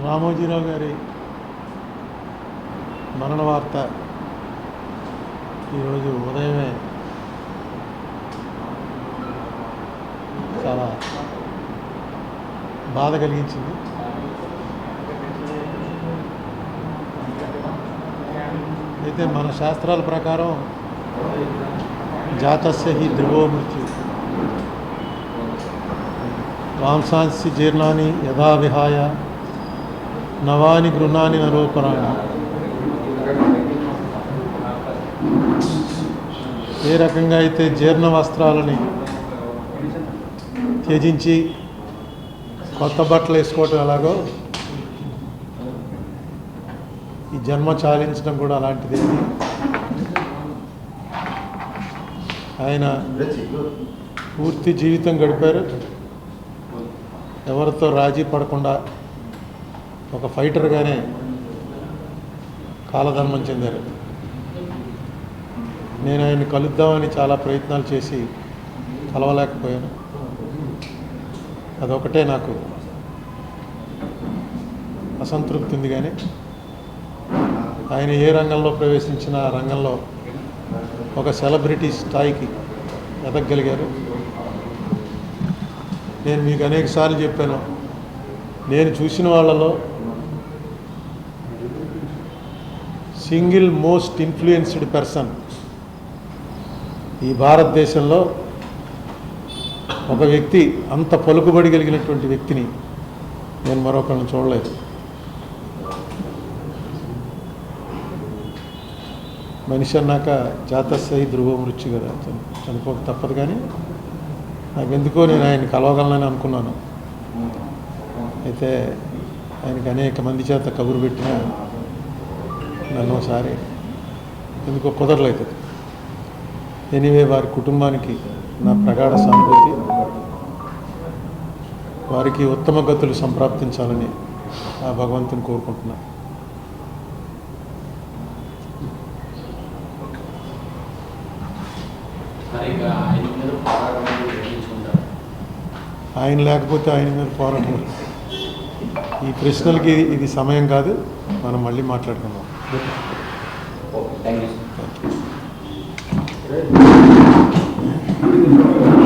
రామోజీరావు గారి మరణ వార్త ఈరోజు ఉదయమే చాలా బాధ కలిగించింది. అయితే మన శాస్త్రాల ప్రకారం జాతస్య హి ధ్రువో మృత్యు వాంసాంసి జీర్ణాని యథా విహాయ నవాని గృహాని నరోపరాణి. ఏ రకంగా అయితే జీర్ణ వస్త్రాలని త్యజించి కొత్త బట్టలు వేసుకోవటం ఎలాగో ఈ జన్మ చాలించడం కూడా అలాంటిదే. ఆయన పూర్తి జీవితం గడిపారు, ఎవరితో రాజీ పడకుండా ఒక ఫైటర్గానే కాలధర్మం చెందారు. నేను ఆయన కలుద్దామని చాలా ప్రయత్నాలు చేసి కలవలేకపోయాను. అదొకటే నాకు అసంతృప్తి ఉంది. కానీ ఆయన ఏ రంగంలో ప్రవేశించిన ఆ రంగంలో ఒక సెలబ్రిటీ స్థాయికి ఎదగగలిగారు. నేను మీకు అనేకసార్లు చెప్పాను, నేను చూసిన వాళ్ళలో సింగిల్ మోస్ట్ ఇన్ఫ్లుయెన్స్డ్ పర్సన్ ఈ భారతదేశంలో ఒక వ్యక్తి, అంత పలుకుబడి కలిగినటువంటి వ్యక్తిని నేను మరొకరిని చూడలేదు. మనిషి అన్నాక జాతస్య హి ధ్రువో మృత్యు కదా, చనిపోక తప్పదు. కానీ నాకెందుకో నేను ఆయన కలవగలనని అనుకున్నాను. అయితే ఆయనకి అనేక మంది చేత కబురు పెట్టిన నన్ను ఒకసారి ఎందుకో కుదరలేదు. ఎనీవే, వారి కుటుంబానికి నా ప్రగాఢ సానుభూతి, వారికి ఉత్తమ గతులు సంప్రాప్తించాలని ఆ భగవంతుని కోరుకుంటున్నా. ఆయన లేకపోతే ఆయన మీద పోరాటం. ఈ ప్రశ్నలకి ఇది సమయం కాదు, మనం మళ్ళీ మాట్లాడుకుందాం. Thank you.